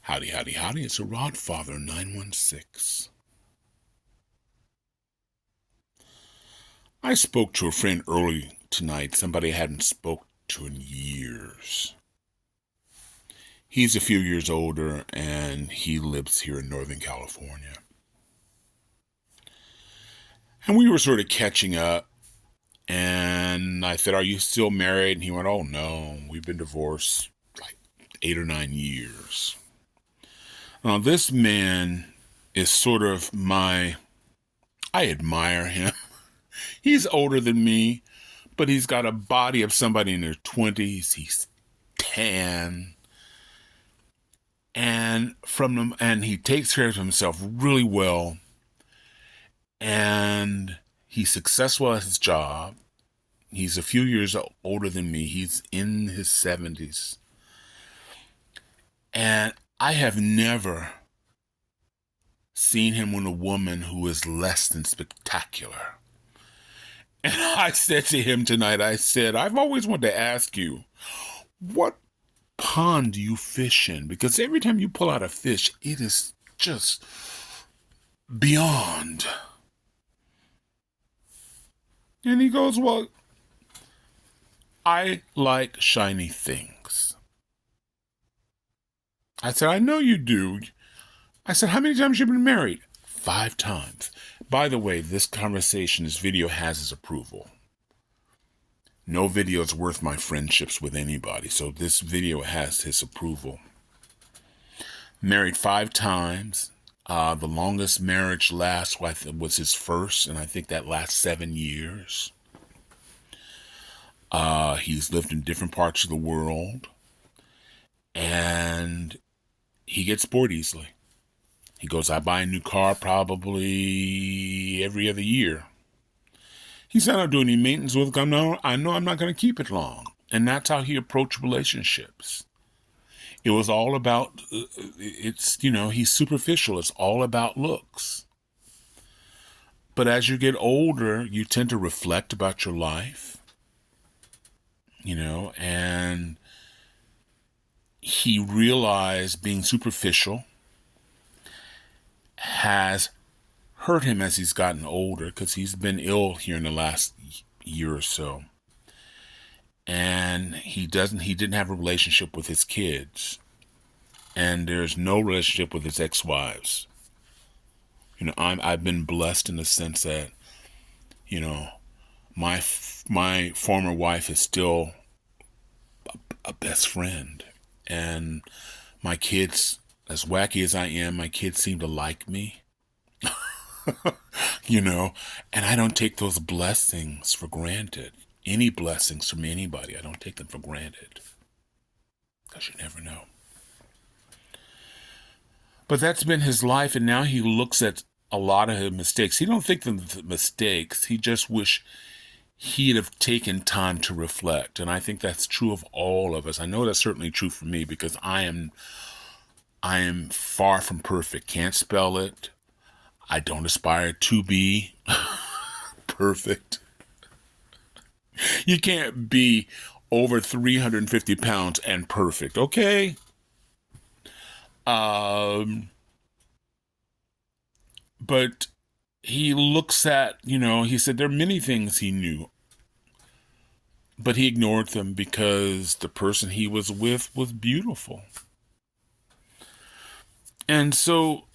Howdy, howdy, howdy. It's a Rodfather 916. I spoke to a friend early tonight, somebody I hadn't spoke to in years. He's a few years older, and he lives here in Northern California. And we were sort of catching up, and I said, "Are you still married?" And he went, "Oh, no, we've been divorced like 8 or 9 years." Now, this man is sort of I admire him. He's older than me, but he's got a body of somebody in their 20s. He's tan. And he takes care of himself really well. And he's successful at his job. He's a few years older than me. He's in his 70s. And I have never seen him with a woman who is less than spectacular. And I said to him tonight, I've always wanted to ask you, what pond do you fish in? Because every time you pull out a fish, it is just beyond. And he goes, "Well, I like shiny things." I said, "I know you do." I said, "How many times have you been married?" 5 times. By the way, this video has his approval. No video is worth my friendships with anybody, so this video has his approval. Married 5 times. The longest marriage was his first, and I think that lasts 7 years. He's lived in different parts of the world, and he gets bored easily. He goes, "I buy a new car probably every other year." He said, "I don't do any maintenance with it. I know I'm not going to keep it long." And that's how he approached relationships. It was all about, he's superficial. It's all about looks. But as you get older, you tend to reflect about your life, and he realized being superficial has hurt him as he's gotten older, because he's been ill here in the last year or so. And he didn't have a relationship with his kids. And there's no relationship with his ex-wives. I've been blessed in the sense that, my former wife is still a best friend. And my kids, as wacky as I am, my kids seem to like me. And I don't take those blessings for granted. Any blessings from anybody, I don't take them for granted. Because you never know. But that's been his life, and now he looks at a lot of his mistakes. He don't think them mistakes. He just wish he'd have taken time to reflect. And I think that's true of all of us. I know that's certainly true for me, because I am far from perfect. Can't spell it. I don't aspire to be perfect. You can't be over 350 pounds and perfect, okay? But he looks at, he said there are many things he knew, but he ignored them because the person he was with was beautiful. And so,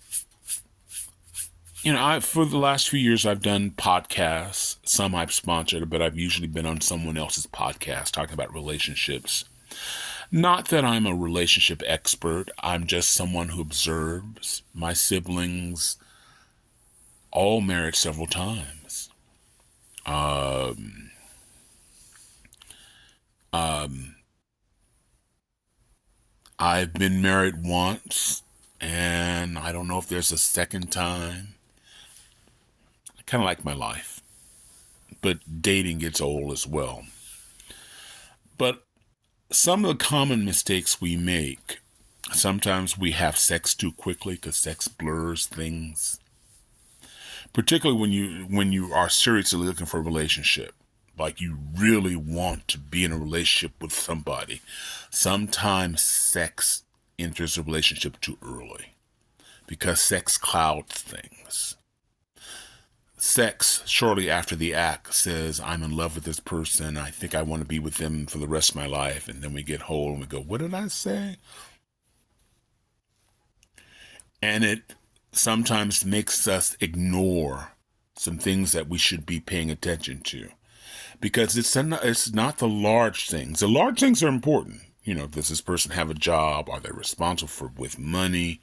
for the last few years, I've done podcasts. Some I've sponsored, but I've usually been on someone else's podcast talking about relationships. Not that I'm a relationship expert. I'm just someone who observes. My siblings all married several times. I've been married once, and I don't know if there's a second time. I kind of like my life, but dating gets old as well. But some of the common mistakes we make, sometimes we have sex too quickly because sex blurs things. Particularly when you are seriously looking for a relationship, like you really want to be in a relationship with somebody. Sometimes sex enters a relationship too early because sex clouds things. Sex, shortly after the act, says, I'm in love with this person. I think I want to be with them for the rest of my life. And then we get whole and we go, what did I say? And it sometimes makes us ignore some things that we should be paying attention to. Because it's not the large things. The large things are important. You know, does this person have a job? Are they responsible with money?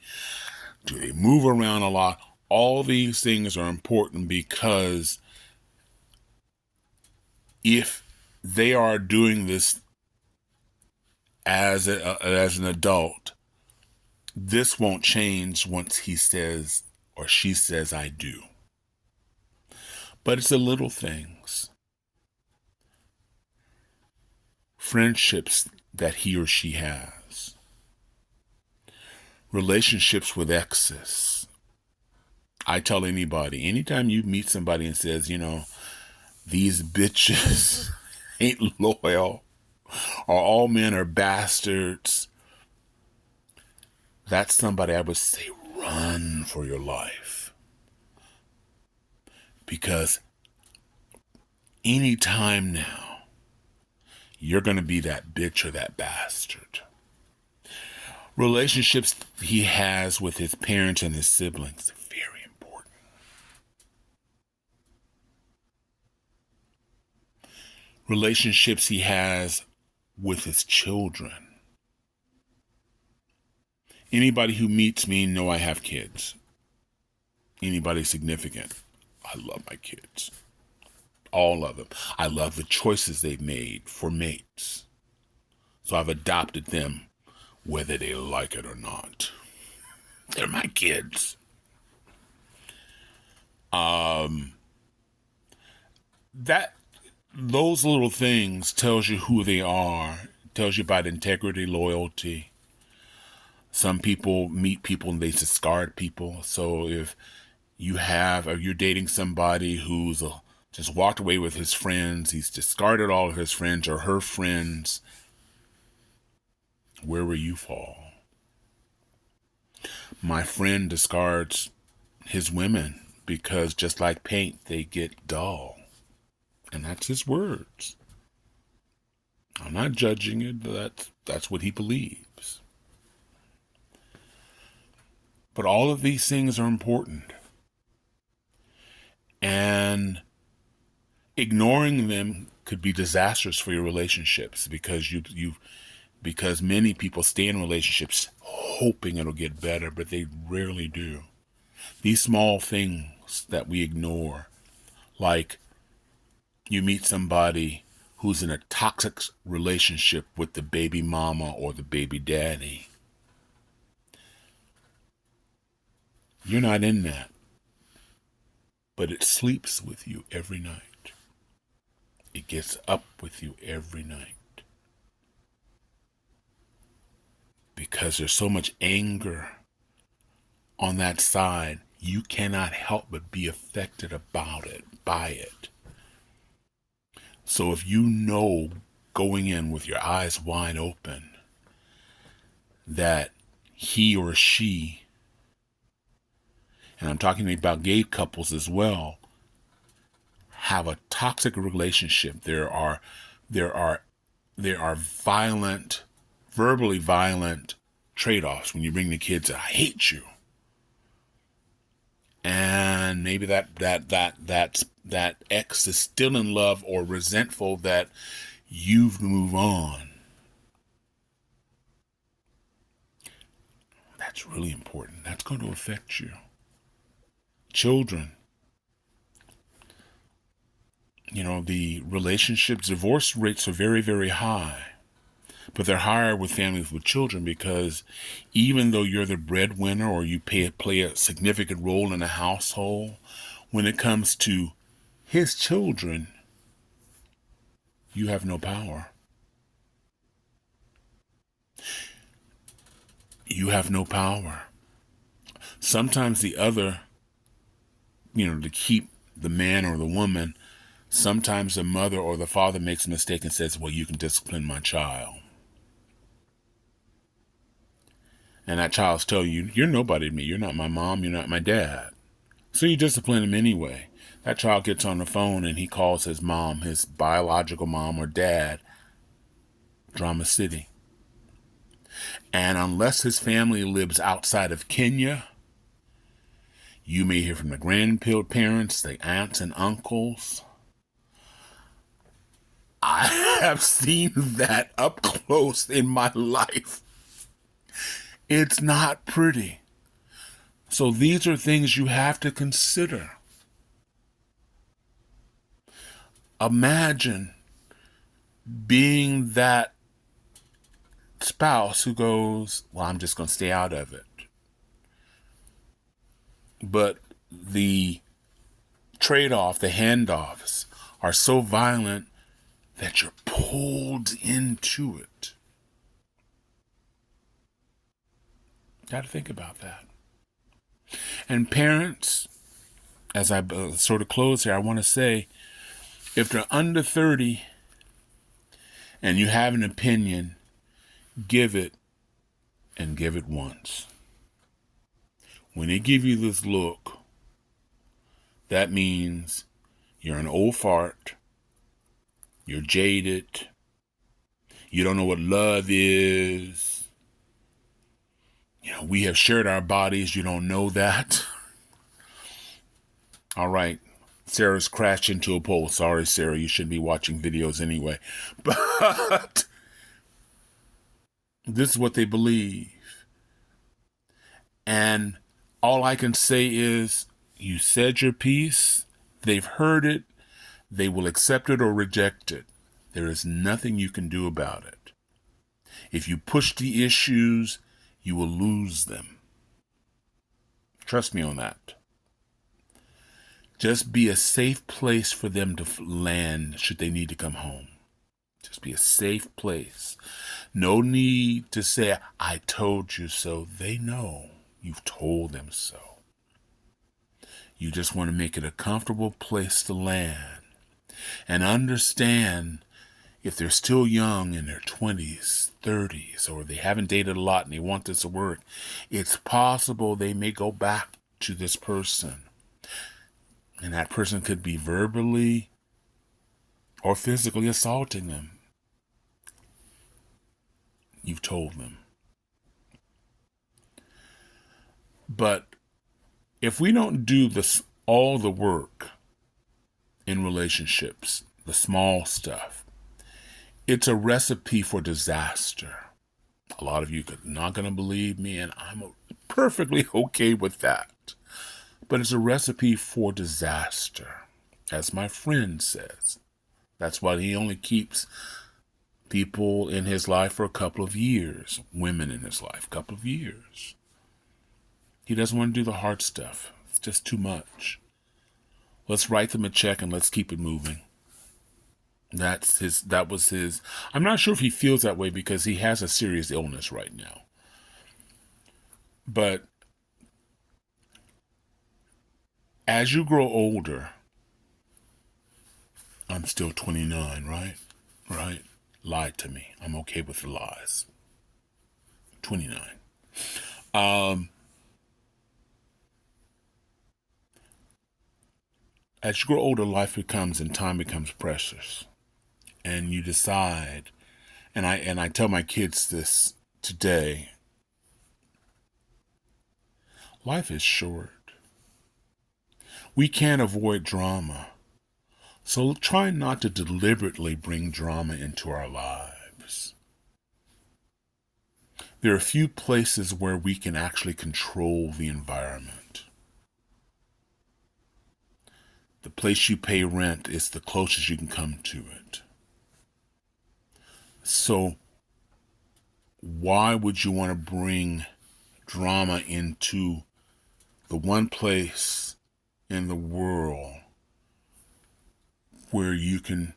Do they move around a lot? All these things are important because if they are doing this as an adult, this won't change once he says or she says, I do. But it's the little things. Friendships that he or she has. Relationships with exes. I tell anybody, anytime you meet somebody and says, you know, these bitches ain't loyal, or all men are bastards, that's somebody I would say run for your life. Because anytime now, you're going to be that bitch or that bastard. Relationships he has with his parents and his siblings, very important. Relationships he has with his children. Anybody who meets me know I have kids. Anybody significant, I love my kids. All of them. I love the choices they've made for mates. So I've adopted them whether they like it or not. They're my kids. Those little things tells you who they are, tells you about integrity, loyalty. Some people meet people and they discard people. So if you're dating somebody who's just walked away with his friends, he's discarded all of his friends or her friends, where will you fall? My friend discards his women because just like paint, they get dull. And that's his words. I'm not judging it, but that's what he believes. But all of these things are important. And ignoring them could be disastrous for your relationships because because many people stay in relationships hoping it'll get better, but they rarely do. These small things that we ignore, like you meet somebody who's in a toxic relationship with the baby mama or the baby daddy. You're not in that, but it sleeps with you every night. It gets up with you every night. Because there's so much anger on that side, you cannot help but be affected by it. So if you know going in with your eyes wide open that he or she, and I'm talking about gay couples as well, have a toxic relationship. There are violent, verbally violent trade-offs when you bring the kids. I hate you, and maybe that ex is still in love or resentful that you've moved on. That's really important. That's going to affect you. Children. You know, the divorce rates are very, very high. But they're higher with families with children because even though you're the breadwinner or you play a significant role in a household, when it comes to his children, you have no power. You have no power. Sometimes the other, to keep the man or the woman, sometimes the mother or the father makes a mistake and says, well, you can discipline my child. And that child's telling you, you're nobody to me. You're not my mom. You're not my dad. So you discipline him anyway. That child gets on the phone and he calls his mom, his biological mom or dad, Drama City. And unless his family lives outside of Kenya, you may hear from the grandparents, the aunts and uncles. I have seen that up close in my life. It's not pretty. So these are things you have to consider. Imagine being that spouse who goes, well, I'm just going to stay out of it. But the trade-off, the handoffs are so violent that you're pulled into it. Got to think about that. And parents, as I sort of close here, I want to say, if they're under 30 and you have an opinion, give it and give it once. When they give you this look, that means you're an old fart, you're jaded, you don't know what love is. You know, we have shared our bodies, you don't know that. All right, Sarah's crashed into a pole. Sorry, Sarah, you shouldn't be watching videos anyway. But this is what they believe. And all I can say is, you said your piece, they've heard it, they will accept it or reject it. There is nothing you can do about it. If you push the issues, you will lose them. Trust me on that. Just be a safe place for them to land should they need to come home. Just be a safe place. No need to say, I told you so. They know you've told them so. You just want to make it a comfortable place to land. And understand, if they're still young in their 20s, 30s, or they haven't dated a lot and they want this to work, it's possible they may go back to this person. And that person could be verbally or physically assaulting them. You've told them. But if we don't do all the work in relationships, the small stuff, it's a recipe for disaster. A lot of you are not going to believe me, and I'm perfectly okay with that. But it's a recipe for disaster, as my friend says. That's why he only keeps people in his life for a couple of years, women in his life, a couple of years. He doesn't want to do the hard stuff. It's just too much. Let's write them a check and let's keep it moving. That was his. I'm not sure if he feels that way because he has a serious illness right now. But as you grow older, I'm still 29, right? Right? Lied to me. I'm okay with the lies. 29. As you grow older, life becomes and time becomes precious. And you decide, and I tell my kids this today, life is short. We can't avoid drama. So try not to deliberately bring drama into our lives. There are a few places where we can actually control the environment. The place you pay rent is the closest you can come to it. So why would you want to bring drama into the one place in the world where you can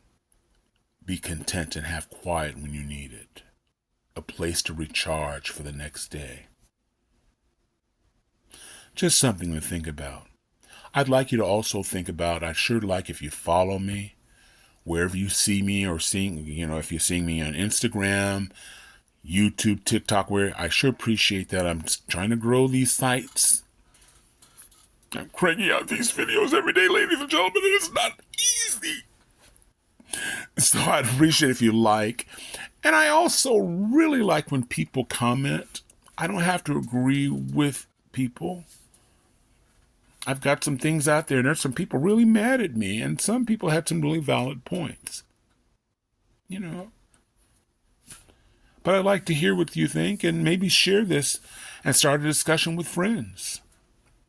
be content and have quiet when you need it? A place to recharge for the next day. Just something to think about. I'd like you to also think about, I'd sure like if you follow me, wherever you see me or if you're seeing me on Instagram, YouTube, TikTok, where I sure appreciate that. I'm trying to grow these sites. I'm cranking out these videos every day, ladies and gentlemen, and it's not easy. So I'd appreciate if you like. And I also really like when people comment. I don't have to agree with people. I've got some things out there, and there's some people really mad at me, and some people had some really valid points. You know. But I'd like to hear what you think and maybe share this and start a discussion with friends.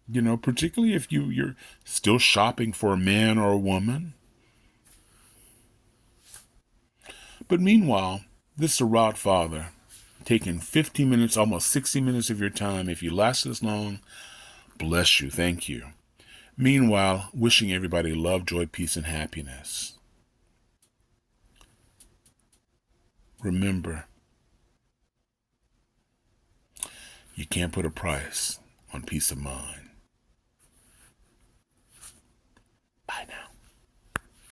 You know, particularly if you're still shopping for a man or a woman. But meanwhile, this is a Route Father taking 15 minutes, almost 60 minutes of your time. If you last this long, bless you. Thank you. Meanwhile, wishing everybody love, joy, peace, and happiness. Remember, you can't put a price on peace of mind.